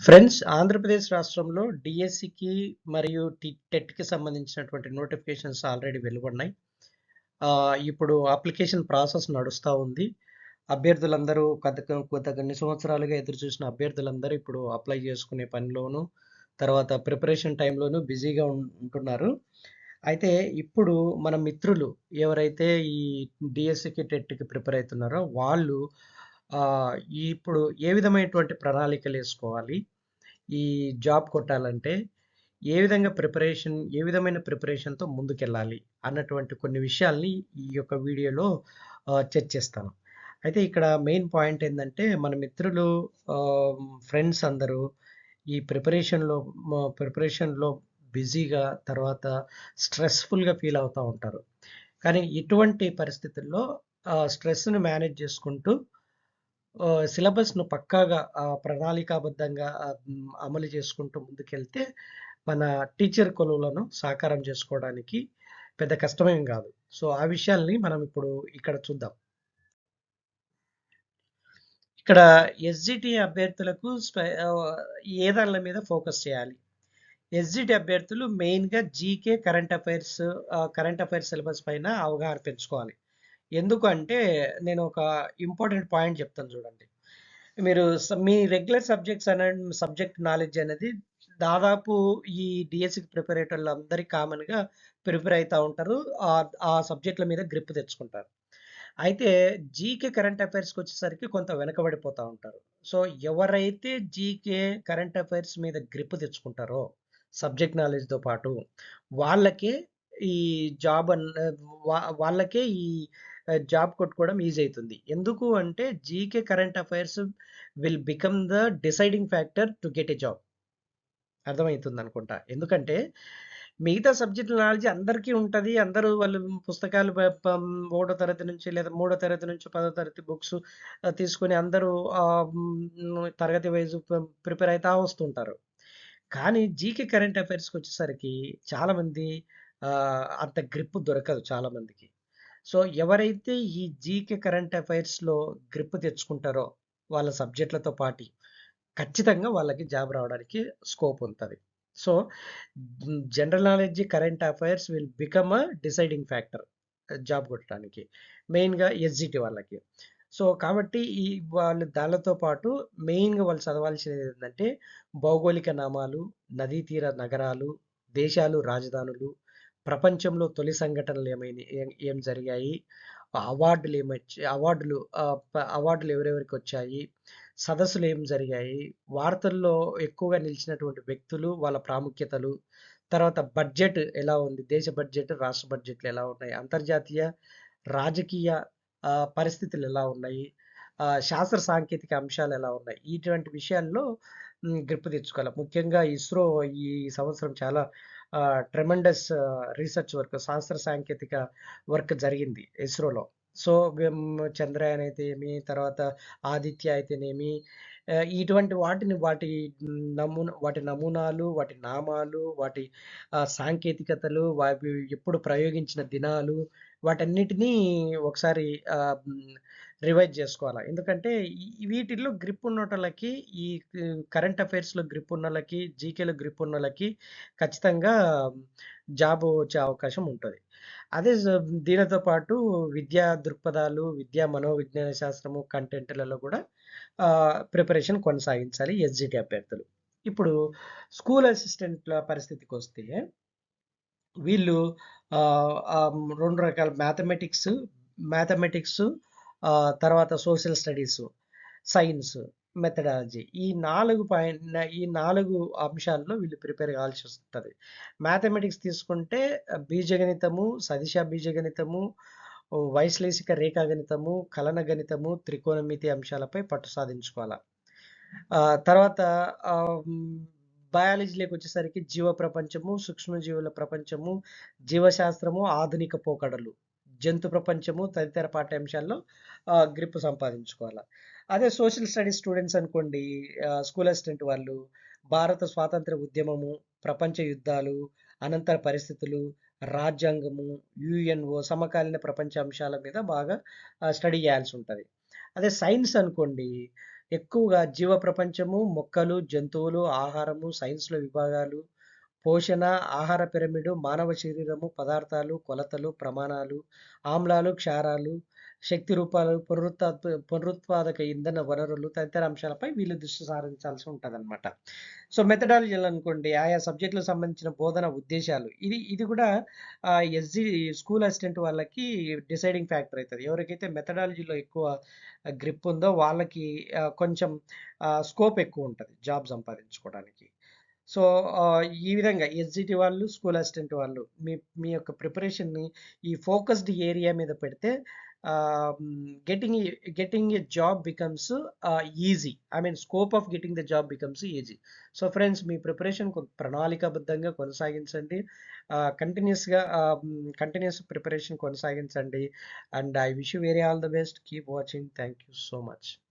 Friends, Andhra Pradesh రాష్ట్రంలో డిఎస్సికి మరియు టెట్‌కి సంబంధించినటువంటి నోటిఫికేషన్స్ ఆల్రెడీ వెలువడినాయి. ఇప్పుడు అప్లికేషన్ ప్రాసెస్ నడుస్తా ఉంది. అభ్యర్థులందరూ గత కొన్ని సంవత్సరాలుగా ఎదురుచూసిన అభ్యర్థులందరూ ఇప్పుడు అప్లై చేసుకునే పనిలోను, తర్వాత ప్రిపరేషన్ టైంలోను బిజీగా ఉంటున్నారు. అయితే ఇప్పుడు మన మిత్రులు ఎవరైతే ఈ డిఎస్సికి, టెట్‌కి ప్రిపేర్ అయితున్నారో వాళ్ళు ఆహ్, ఇప్పుడు ఏ విధమైనటువంటి ప్రణాళికలేసుకోవాలి? ఈ జాబ్ కొట్టాలంటే ఏ విధమైన ప్రిపరేషన్‌తో ముందుకెళ్ళాలి అన్నటువంటి కొన్ని విషయాల్ని ఈ యొక్క వీడియోలో చర్చిస్తాను. అయితే ఇక్కడ మెయిన్ పాయింట్ ఏందంటే మన మిత్రులు ఫ్రెండ్స్ అందరూ ఈ ప్రిపరేషన్‌లో బిజీగా తర్వాత స్ట్రెస్‌ఫుల్‌గా ఫీల్ అవుతా ఉంటారు. కానీ ఇటువంటి పరిస్థితుల్లో స్ట్రెస్‌ని మేనేజ్ చేసుకుంటూ సిలబస్‌ను పక్కాగా ప్రణాళికాబద్ధంగా అమలు చేసుకుంటూ ముందుకెళ్తే, మన టీచర్ కొలువులను సాకారం చేసుకోవడానికి పెద్ద కష్టమేం గాదు. సో, ఆ విషయాల్ని మనం ఇప్పుడు ఇక్కడ చూద్దాం. ఇక్కడ ఎస్‌జిటి అభ్యర్థులకు ఏ దాన్ల మీద ఫోకస్ చేయాలి? ఎస్‌జిటి అభ్యర్థులు మెయిన్‌గా జీకే, కరెంట్ అఫైర్స్ సిలబస్ పైన అవగాహన పెంచుకోవాలి. ఎందుకు అంటే, నేను ఒక ఇంపార్టెంట్ పాయింట్ చెప్తాను చూడండి. మీరు మీ రెగ్యులర్ సబ్జెక్ట్ నాలెడ్జ్ అనేది దాదాపు ఈ డిఎస్సికి ప్రిపేర్ అయ్యేటోళ్ళందరూ కామన్‌గా ప్రిపేర్ అయితా ఉంటారు. ఆ సబ్జెక్ట్‌ల మీద గ్రిప్ తెచ్చుకుంటారు. అయితే జీకే కరెంట్ అఫైర్స్‌కొచ్చేసరికి కొంత వెనకబడిపోతా ఉంటారు. సో, ఎవరైతే జీకే, కరెంట్ అఫైర్స్ మీద గ్రిప్ తెచ్చుకుంటారో సబ్జెక్ట్ నాలెడ్జ్‌తో పాటు వాళ్ళకే ఈ జాబ్ అన్ వాళ్ళకే ఈ జాబ్ కొట్టుకోవడం ఈజీ అయితుంది. ఎందుకు అంటే GK current affairs will become the deciding factor to get a job. అర్థమైతుందనుకుంటా. ఎందుకంటే మిగతా సబ్జెక్టుల నాలెడ్జ్ అందరికీ ఉంటది. అందరూ వాళ్ళు పుస్తకాలు ప పం ఒకటో తరగతి నుంచి లేదా మూడో తరగతి నుంచి పదో తరగతి బుక్స్ తీసుకొని అందరూ తరగతి వైస్ ప్రిపేర్ అయితా వస్తుంటారు. కానీ జీకే కరెంట్ అఫైర్స్‌కొచ్చేసరికి చాలామంది అంత గ్రిప్ దొరకదు చాలామందికి. సో, ఎవరైతే ఈ జీకే కరెంట్ అఫైర్స్‌లో గ్రిప్ తెచ్చుకుంటారో వాళ్ళ సబ్జెక్ట్‌లతో పాటి, ఖచ్చితంగా వాళ్ళకి జాబ్ రావడానికి స్కోప్ ఉంటది. So, general knowledge, current affairs will become a deciding factor job కొట్టడానికి. మెయిన్‌గా ఎస్‌జిటి వాళ్ళకి. సో, కాబట్టి వాళ్ళు దానిలతో పాటు మెయిన్‌గా వాళ్ళు చదవాల్సినదేంటంటే భౌగోళిక నామాలు, నదీ తీర నగరాలు, దేశాలు, రాజధానులు, ప్రపంచంలో తొలి సంఘటనలు ఏం జరిగాయి, అవార్డులు అవార్డులు ఎవరెవరికొచ్చాయి, సదస్సులు ఏం జరిగాయి, వార్తల్లో ఎక్కువగా నిలిచినటువంటి వ్యక్తులు, వాళ్ళ ప్రాముఖ్యతలు, తర్వాత బడ్జెట్ ఎలా ఉంది, దేశ బడ్జెట్, రాష్ట్ర బడ్జెట్‌లు ఎలా ఉన్నాయి, అంతర్జాతీయ రాజకీయ పరిస్థితులు ఎలా ఉన్నాయి, శాస్త్ర సాంకేతిక అంశాలు ఎలా ఉన్నాయి, ఇటువంటి విషయాల్లో గ్రిప్ తెచ్చుకోవాలి. ముఖ్యంగా ఇస్రో ఈ సంవత్సరం చాలా ట్రెమెండస్ రీసెర్చ్ వర్క్, శాస్త్ర సాంకేతిక వర్క్ జరిగింది ఇస్రోలో. సో, చంద్రయాన్ అయితేమి, తర్వాత ఆదిత్య అయితేనేమి, ఇటువంటి వాటి నమూనాలు, వాటి నామాలు, వాటి సాంకేతికతలు, అవి ఎప్పుడు ప్రయోగించిన దినాలు, వాటన్నిటినీ ఒకసారి రివైజ్ జేసుకోవాల. ఎందుకంటే వీటిల్లో గ్రిప్ ఉన్నోళ్ళకి, ఈ కరెంట్ అఫైర్స్‌లో గ్రిప్ ఉన్నోళ్ళకి, జీకేలో గ్రిప్ ఉన్నోళ్ళకి ఖచ్చితంగా జాబ్ వచ్చే అవకాశం ఉంటది. అదే దీనితో పాటు విద్యా దృక్పథాలు, విద్యా మనోవిజ్ఞాన శాస్త్రము కంటెంట్‌లలో కూడా ప్రిపరేషన్ కొనసాగించాలి ఎస్‌జిటి అభ్యర్థులు. ఇప్పుడు స్కూల్ అసిస్టెంట్‌ల పరిస్థితికొస్తే వీళ్ళు 2 రకాల మ్యాథమెటిక్స్, తర్వాత సోషల్ స్టడీసు, సైన్స్, మెథడాలజీ, ఈ 4 అంశాల్లో వీళ్ళు ప్రిపేర్ కావాల్సొస్తది. మ్యాథమెటిక్స్ తీసుకుంటే బీజగణితము, సదిశ బీజగణితము, వైశ్లేషిక రేఖాగణితము, కలన గణితము, త్రికోణమితి అంశాలపై పట్టు సాధించుకోవాల. తర్వాత ఆహ్, హ్మ్, బయాలజీలోకొచ్చేసరికి జీవ ప్రపంచము, సూక్ష్మజీవుల ప్రపంచము, జీవశాస్త్రము, ఆధునిక పోకడలు, జంతు ప్రపంచము తదితర పాఠ్యాంశాల్లో గ్రిప్ సంపాదించుకోవాల. అదే సోషల్ స్టడీస్ స్టూడెంట్స్ అనుకోండి, స్కూల్ అసిస్టెంట్ వాళ్ళు భారత స్వాతంత్ర ఉద్యమము, ప్రపంచ యుద్ధాలు, అనంతర పరిస్థితులు, రాజ్యాంగము, యుఎన్ఓ, సమకాలీన ప్రపంచ అంశాల మీద బాగా స్టడీ చేయాల్సుంటది. అదే సైన్స్ అనుకోండి, ఎక్కువగా జీవ ప్రపంచము, మొక్కలు, జంతువులు, ఆహారము, సైన్స్‌లో విభాగాలు, పోషణ, ఆహార పిరమిడు, మానవ శరీరము, పదార్థాలు, కొలతలు, ప్రమాణాలు, ఆమ్లాలు, క్షారాలు, శక్తి రూపాలు, పునరుత్పాదక ఇంధన వనరులు తదితర అంశాలపై వీళ్ళు దృష్టి సారించాల్సి ఉంటదనమాట. సో, మెథడాలజీలనుకోండి ఆయా సబ్జెక్టులకు సంబంధించిన బోధన ఉద్దేశాలు. ఇది కూడా ఎస్‌జి స్కూల్ అసిస్టెంట్ వాళ్ళకి డిసైడింగ్ ఫ్యాక్టర్ అయితది. ఎవరికైతే మెథడాలజీలో ఎక్కువ గ్రిప్ ఉందో వాళ్ళకి కొంచెం స్కోప్ ఎక్కువుంటది జాబ్ సంపాదించుకోవడానికి. సో, ఈ విధంగా ఎస్‌జిటి వాళ్ళు, స్కూల్ అసిస్టెంట్ వాళ్ళు మీ మీ యొక్క ప్రిపరేషన్‌ని ఈ ఫోకస్డ్ ఏరియా మీద పెడితే getting getting a job becomes easy. I mean scope of getting the job becomes easy. So, friends me preparation ప్రణాళికాబద్ధంగా కొనసాగించండి. కంటిన్యూయస్ ప్రిపరేషన్ కొనసాగించండి. And I wish you very all the best. Keep watching. Thank you so much.